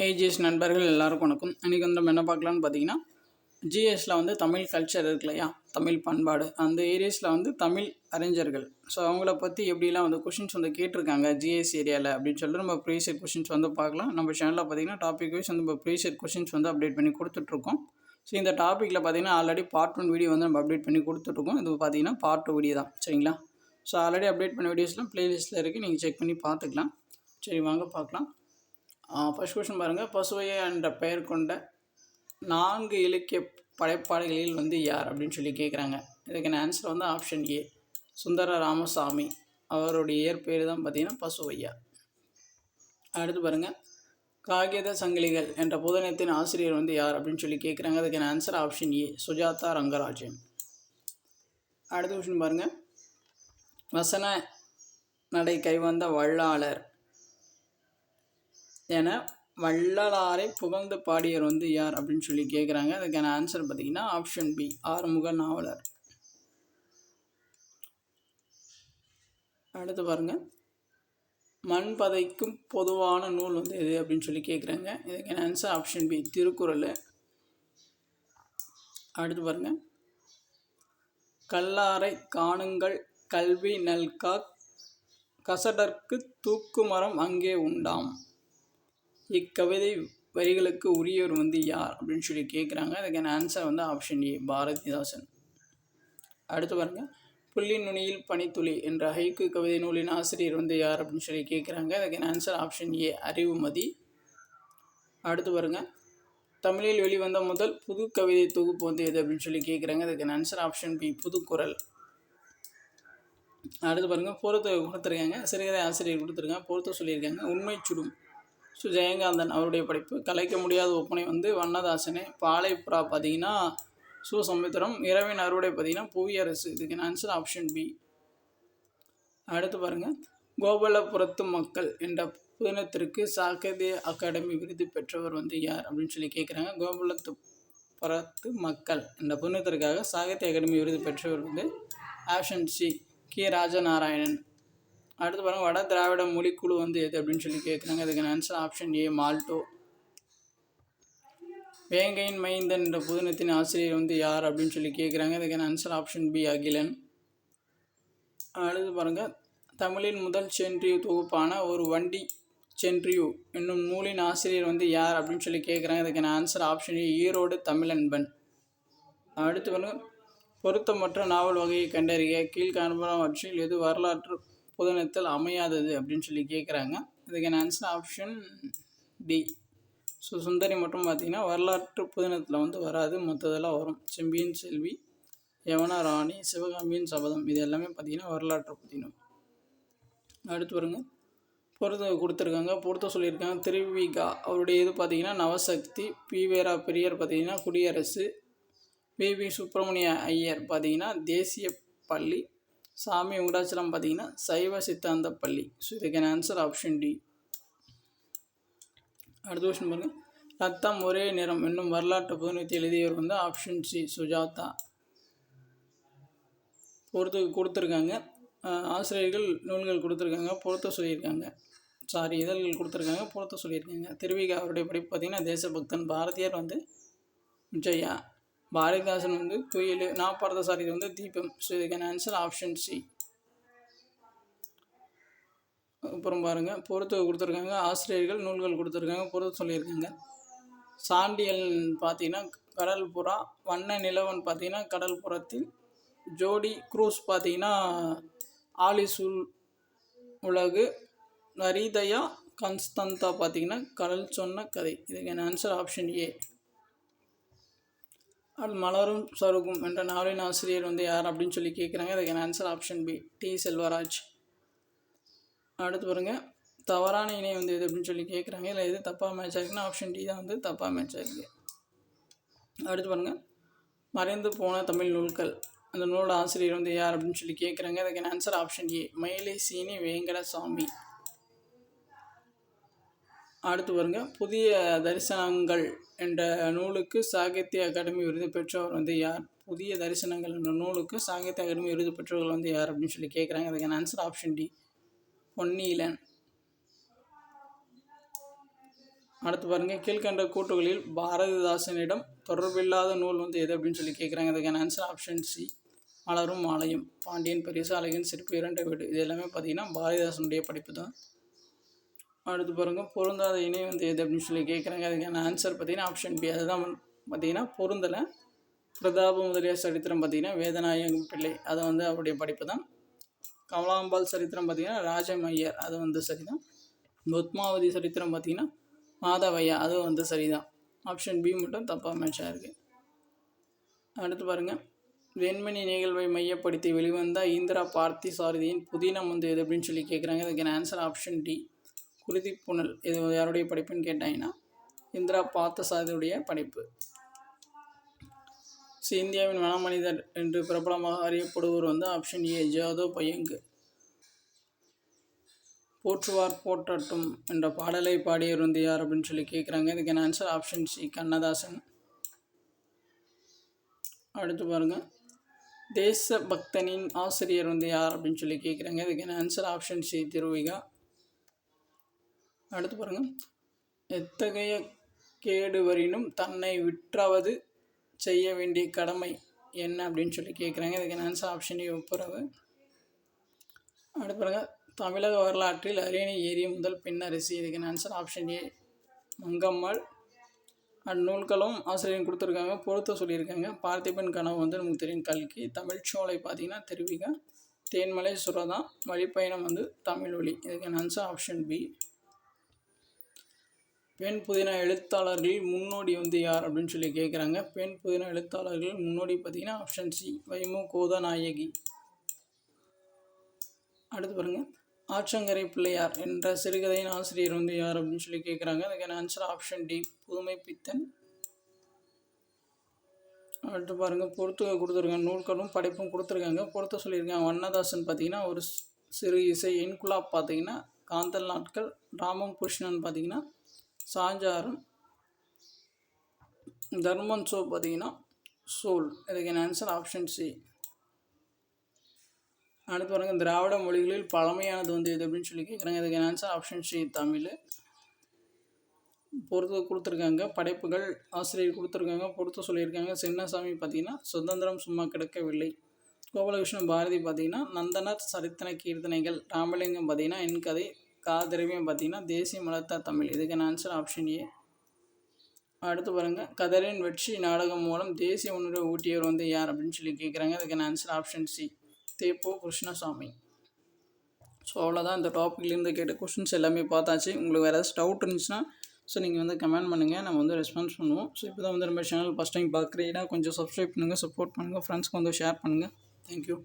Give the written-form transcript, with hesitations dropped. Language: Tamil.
ஏஜிஎஸ் நண்பர்கள் எல்லாருக்கும் வணக்கம். இன்றைக்கி வந்து நம்ம என்ன பார்க்கலான்னு பார்த்தீங்கன்னா, ஜிஎஸ்சில் வந்து தமிழ் கல்ச்சர் இருக்கு இல்லையா, தமிழ் பண்பாடு, அந்த ஏரியாஸில் வந்து தமிழ் அறிஞர்கள், ஸோ அவங்கள பற்றி எப்படிலாம் வந்து கொஷின்ஸ் வந்து கேட்டிருக்காங்க ஜிஎஸ் ஏரியாவில் அப்படின்னு சொல்லிட்டு நம்ம ப்ரீவியஸ் கொஷின்ஸ் வந்து பார்க்கலாம். நம்ம சேனலில் பார்த்தீங்கன்னா டாபிக் வைஸ் வந்து நம்ம ப்ரீவியஸ் கொஷின்ஸ் வந்து அப்டேட் பண்ணி கொடுத்துட்ருக்கோம். ஸோ இந்த டாப்பிக்கில் பார்த்தீங்கன்னா ஆல்ரெடி பார்ட் 1 வீடியோ வந்து நம்ம அப்டேட் பண்ணி கொடுத்துட்ருக்கோம். இது பார்த்தீங்கன்னா பார்ட் 2 வீடியோ தான், சரிங்களா. ஸோ ஆல்ரெடி அப்டேட் பண்ண வீடியோஸ்லாம் ப்ளேலிஸ்ட்டில் இருக்குது, நீங்கள் செக் பண்ணி பார்த்துக்கலாம். சரி, வாங்க பார்க்கலாம். ஃபர்ஸ்ட் கொஸ்டின் பாருங்கள். பசுவையை என்ற பெயர் கொண்ட 4 இலக்கிய படைப்பாளிகளில் வந்து யார் அப்படின்னு சொல்லி கேட்குறாங்க. இதுக்கான ஆன்சர் வந்து ஆப்ஷன் ஏ, சுந்தர ராமசாமி. அவருடைய இயற்பெயர் தான் பார்த்தீங்கன்னா பசுவையா. அடுத்து பாருங்கள். காகித சங்கிலிகள் என்ற புதனத்தின் ஆசிரியர் வந்து யார் அப்படின்னு சொல்லி கேட்குறாங்க. அதுக்கான answer option A, Sujatha Rangarajan. அடுத்த கொஸ்டின் பாருங்கள். வசன நடை கைவந்த வள்ளலார் என வள்ளலாரை புகழ்ந்து பாடியவர் வந்து யார் அப்படின்னு சொல்லி கேட்குறாங்க. அதுக்கான ஆன்சர் பார்த்தீங்கன்னா ஆப்ஷன் பி, ஆறுமுக நாவலர். அடுத்து பாருங்கள். மண் பதைக்கும் பொதுவான நூல் வந்து எது அப்படின்னு சொல்லி கேட்குறாங்க. இதுக்கான ஆன்சர் ஆப்ஷன் பி, திருக்குறள். அடுத்து பாருங்கள். கல்லாரை காணுங்கள் கல்வி நல்கா கசடர்க்கு தூக்குமரம் அங்கே உண்டாம். இக்கவிதை வரிகளுக்கு உரியவர் வந்து யார் அப்படின்னு சொல்லி கேட்குறாங்க. அதுக்கான ஆன்சர் வந்து ஆப்ஷன் ஏ, பாரதிதாசன். அடுத்து பாருங்கள். புள்ளி நுனியில் பனித்துளி என்ற ஹைக்கு கவிதை நூலின் ஆசிரியர் வந்து யார் அப்படின்னு சொல்லி கேட்குறாங்க. அதுக்கான ஆன்சர் ஆப்ஷன் ஏ, அறிவுமதி. அடுத்து பாருங்கள். தமிழில் வெளிவந்த முதல் புது கவிதை தொகுப்பு வந்து எது அப்படின்னு சொல்லி கேட்குறாங்க. அதுக்கான ஆன்சர் ஆப்ஷன் பி, புதுக்குறள். அடுத்து பாருங்கள். பொறுத்து கொடுத்துருக்காங்க, சிறுகதை ஆசிரியர் கொடுத்துருக்காங்க, பொறுத்து சொல்லியிருக்காங்க. உண்மை சுடும் ஸோ ஜெயகாந்தன் அவருடைய படைப்பு. கலைக்க முடியாத ஒப்பனை வந்து வண்ணதாசனே. பாலைப்புறா பார்த்தீங்கன்னா சுசமுத்திரம். இரவின் அறுவடை பார்த்தீங்கன்னா புவியரசு. இதுக்கு ஆன்சர் ஆப்ஷன் பி. அடுத்து பாருங்கள். கோபாலபுரத்து மக்கள் என்ற புதினத்திற்கு சாகித்ய அகாடமி விருது பெற்றவர் வந்து யார் அப்படின்னு சொல்லி கேட்குறாங்க. கோபாலபுரத்து மக்கள் என்ற புதினத்திற்காக சாகித்ய அகாடமி விருது பெற்றவர் வந்து ஆப்ஷன் சி, கே ராஜநாராயணன். அடுத்து பாருங்கள். வட திராவிட மொழிக்குழு வந்து எது அப்படின்னு சொல்லி கேட்குறாங்க. அதுக்கான ஆன்சர் ஆப்ஷன் ஏ, மால்டோ. வேங்கையின் மைந்தன் என்ற புதினத்தின் ஆசிரியர் வந்து யார் அப்படின்னு சொல்லி கேட்குறாங்க. அதுக்கான ஆன்சர் ஆப்ஷன் பி, அகிலன். அடுத்து பாருங்கள். தமிழின் முதல் சென்ட்ரியூ தொகுப்பான ஒரு வண்டி சென்ட்ரியூ என்னும் நூலின் ஆசிரியர் வந்து யார் அப்படின்னு சொல்லி கேட்குறாங்க. அதுக்கான answer option A, Erode Tamilanban. அடுத்து பாருங்கள். பொருத்தமற்ற நாவல் வகையை கண்டறிய கீழ்காண்பனவற்றில் எது வரலாற்று புதினத்தில் அமையாதது அப்படின்னு சொல்லி கேட்குறாங்க. அதுக்கான ஆன்சர் ஆப்ஷன் டி. ஸோ சுந்தரி மட்டும் பார்த்திங்கன்னா வரலாற்று புதினத்தில் வந்து வராது, மற்றதெல்லாம் வரும். செம்பியன் செல்வி, யவன ராணி, சிவகாமியின் சபதம், இது எல்லாமே பார்த்திங்கன்னா வரலாற்று புதினம். அடுத்து வருங்க. பொறுத்த கொடுத்துருக்காங்க, பொறுத்த சொல்லியிருக்காங்க. திருவிகா அவருடைய இது பார்த்திங்கன்னா நவசக்தி. பி.வேரா பெரியார் பார்த்திங்கன்னா குடியரசு. வி.வி. சுப்பிரமணிய ஐயர் பார்த்திங்கன்னா தேசிய பள்ளி. சாமி வெங்கடாச்சலம் பார்த்திங்கன்னா சைவ சித்தாந்த பள்ளி. ஸோ இதுக்கான ஆன்சர் ஆப்ஷன் டி. அடுத்த கொஸ்டின் பாருங்கள். ரத்தம் ஒரே நிறம் என்னும் வரலாற்று புதினத்தை எழுதியவர் வந்து ஆப்ஷன் சி, சுஜாதா. பொறுத்து கொடுத்துருக்காங்க. ஆசிரியர்கள் நூல்கள் கொடுத்துருக்காங்க, பொறுத்த சொல்லியிருக்காங்க. இதழ்கள் கொடுத்துருக்காங்க, பொறுத்த சொல்லியிருக்காங்க. திருவிகா அவருடைய படிப்பு பார்த்திங்கன்னா தேசபக்தன். பாரதியார் வந்து ஜெயா. பாரதிதாசன் வந்து குயில். நாப்பாரதசாரி வந்து தீபம். ஸோ இதுக்கான ஆன்சர் ஆப்ஷன் சி. அப்புறம் பாருங்கள். பொறுத்து கொடுத்துருக்காங்க. ஆசிரியர்கள் நூல்கள் கொடுத்துருக்காங்க, பொறுத்து சொல்லியிருக்காங்க. சாண்டியல் பார்த்தீங்கன்னா கடல் புறா. வண்ண நிலவன் பார்த்தீங்கன்னா கடல் புறத்தில். ஜோடி குரூஸ் பார்த்தீங்கன்னா ஆலிசூல் உலகு. நரிதயா கன்ஸ்தந்தா பார்த்தீங்கன்னா கடல் சொன்ன கதை. இதுக்கான ஆன்சர் ஆப்ஷன் ஏ. மலரும் சருகும் என்ற நாவலின் ஆசிரியர் வந்து யார் அப்படின்னு சொல்லி கேட்குறாங்க. அதுக்கான answer option B, D. Selvaraj. அடுத்து பாருங்கள். தவறான இணை வந்து எது அப்படின்னு சொல்லி கேட்குறாங்க. இல்லை எது தப்பாக மேட்ச் ஆகிருக்குன்னா ஆப்ஷன் டி தான் வந்து தப்பாக மேட்ச் ஆகிருக்கு. அடுத்து பாருங்கள். மறைந்து போன தமிழ் நூல்கள் அந்த நூலோட ஆசிரியர் வந்து யார் அப்படின்னு சொல்லி கேட்குறாங்க. அதுக்கான ஆன்சர் ஆப்ஷன் ஏ, மயிலை சீனி வேங்கடசாமி. அடுத்து பாருங்கள். புதிய தரிசனங்கள் என்ற நூலுக்கு சாகித்ய அகாடமி விருது பெற்றவர் வந்து யார்? புதிய தரிசனங்கள் என்ற நூலுக்கு சாகித்ய அகாடமி விருது பெற்றவர்கள் வந்து யார் அப்படின்னு சொல்லி கேட்குறாங்க. அதுக்கான ஆன்சர் ஆப்ஷன் டி, பொன்னியிலன். அடுத்து பாருங்கள், கீழ்கண்ட கூற்றுகளில் பாரதிதாசனிடம் தொடர்பில்லாத நூல் வந்து எது அப்படின்னு சொல்லி கேட்குறாங்க. அதுக்கான ஆன்சர் ஆப்ஷன் சி, மலரும் மாலையும். பாண்டியன் பரிசு, அழகின் சிற்பி, இரட்டை வீடு, இது எல்லாமே பார்த்திங்கன்னா பாரதிதாசனுடைய படிப்பு தான். அடுத்து பாருங்கள், பொருந்தாத இணை வந்து எது அப்படின்னு சொல்லி கேட்குறாங்க. அதுக்கான ஆன்சர் பார்த்திங்கன்னா ஆப்ஷன் பி, அதுதான் பார்த்திங்கன்னா பொருந்தலை. பிரதாப முதலியார் சரித்திரம் பார்த்திங்கன்னா வேதநாயகம் பிள்ளை, அது வந்து அவருடைய படிப்பு தான். கமலாம்பாள் சரித்திரம் பார்த்திங்கன்னா ராஜமையர், அது வந்து சரிதான். பத்மாவதி சரித்திரம் பார்த்திங்கன்னா மாதவையா, அது வந்து சரிதான். ஆப்ஷன் பி மட்டும் தப்பாக மேட்சாக இருக்குது. அடுத்து பாருங்கள், வெண்மணி நிகழ்வை மையப்படுத்தி வெளிவந்த இந்திரா பார்த்தி சாரதியின் புதினம் வந்து எது அப்படின்னு சொல்லி கேட்குறாங்க. அதுக்கான ஆன்சர் ஆப்ஷன் டி, குருதிப்புணல். இது யாருடைய படிப்புன்னு கேட்டாங்கன்னா இந்திரா பார்த்த சாரதியுடைய படிப்பு. இந்தியாவின் வனமனிதர் என்று பிரபலமாக அறியப்படுவர் வந்து ஆப்ஷன் ஏ, ஜாதோ பையங்கு. போற்றுவார் போற்றட்டும் என்ற பாடலை பாடியவர் வந்து யார் அப்படின்னு சொல்லி கேட்குறாங்க. இதுக்கான ஆன்சர் ஆப்ஷன் சி, கண்ணதாசன். அடுத்து பாருங்கள், தேச பக்தனின் ஆசிரியர் வந்து யார் அப்படின்னு சொல்லி கேட்குறாங்க. இதுக்கான ஆன்சர் ஆப்ஷன் சி, திருவிகா. அடுத்து பாருங்கள், எத்தகைய கேடு வரினும் தன்னை விற்றாவது செய்ய வேண்டிய கடமை என்ன அப்படின்னு சொல்லி கேட்குறாங்க. இதுக்கான ஆன்சர் ஆப்ஷன் ஏ, ஒப்புரவு. அடுத்து பாருங்கள், தமிழக வரலாற்றில் அரியணை ஏறிய முதல் பெண் அரசி. இதுக்கான ஆன்சர் ஆப்ஷன் ஏ, மங்கம்மாள். நூல்களும் ஆசிரியர் கொடுத்துருக்காங்க, பொறுத்த சொல்லியிருக்காங்க. பார்த்திபன் கனவு வந்து நமக்கு தெரியும் கல்கி. தமிழ்ச்சோலை பார்த்திங்கன்னா திருவிகா. தேன்மலை சுரதா. வழிப்பயணம் வந்து தமிழ் ஒளி. இதுக்கான ஆன்சர் ஆப்ஷன் பி. பெண் புதின எழுத்தாளர்களில் முன்னோடி வந்து யார் அப்படின்னு சொல்லி கேட்குறாங்க. பெண் புதின எழுத்தாளர்கள் முன்னோடி பார்த்திங்கன்னா ஆப்ஷன் சி, வைமு கோதநாயகி. அடுத்து பாருங்கள், ஆற்றங்கரை பிள்ளையார் என்ற சிறுகதையின் ஆசிரியர் வந்து யார் அப்படின்னு சொல்லி கேட்குறாங்க. அதுக்கான ஆன்சர் ஆப்ஷன் டி, புதுமை பித்தன். அடுத்து பாருங்கள், பொறுத்து கொடுத்துருக்காங்க, நூல்களும் படைப்பும் கொடுத்துருக்காங்க, பொறுத்த சொல்லியிருக்காங்க. வண்ணதாசன் பார்த்திங்கன்னா ஒரு சிறு இசை. இன்குலாப் பார்த்திங்கன்னா காந்தல் நாட்கள். ராமம் கிருஷ்ணன் பார்த்திங்கன்னா சாஞ்சாரம். தர்மன் சோ பார்த்திங்கன்னா சோல். இதுக்கான ஆன்சர் ஆப்ஷன் சி. அடுத்து பாருங்கள், திராவிட மொழிகளில் பழமையானது வந்து எது அப்படின்னு சொல்லி கேட்குறாங்க. இதுக்கான ஆன்சர் ஆப்ஷன் சி, தமிழ். பொறுத்து கொடுத்துருக்காங்க, படைப்புகள் ஆசிரியர் கொடுத்துருக்காங்க, பொறுத்து சொல்லியிருக்காங்க. சின்னசாமி பார்த்திங்கன்னா சுதந்திரம் சும்மா கிடக்கவில்லை. கோபாலகிருஷ்ணன் பாரதி பார்த்திங்கன்னா நந்தனர் சரித்திர கீர்த்தனைகள். ராமலிங்கம் பார்த்திங்கன்னா என் கதை. திரவியம் பார்த்திங்கன்னா தேசிய மலர்த்த தமிழ். இதுக்கான ஆன்சர் ஆப்ஷன் ஏ. அடுத்து பாருங்கள், கதரின் வெற்றி நாடகம் மூலம் தேசிய உணர்வை ஊட்டியவர் வந்து யார் அப்படின்னு சொல்லி கேட்குறாங்க. அதுக்கான ஆன்சர் ஆப்ஷன் சி, தேப்போ கிருஷ்ணசாமி. ஸோ அவ்வளோதான், இந்த டாப்பிக்லேருந்து கேட்ட கொஷின்ஸ் எல்லாமே பார்த்தாச்சு. உங்களுக்கு வேறு ஏதாச்சும் டவுட் இருந்துச்சுன்னா நீங்கள் வந்து கமெண்ட் பண்ணுங்கள், நம்ம வந்து ரெஸ்பான்ஸ் பண்ணுவோம். ஸோ இப்போ தான் வந்து நம்ம சேனல் ஃபஸ்ட் டைம் பார்க்குறீங்கன்னா கொஞ்சம் சப்ஸ்கிரைப் பண்ணுங்கள், சப்போர்ட் பண்ணுங்கள், ஃப்ரெண்ட்ஸ்க்கு வந்து ஷேர் பண்ணுங்கள். தேங்க்யூ.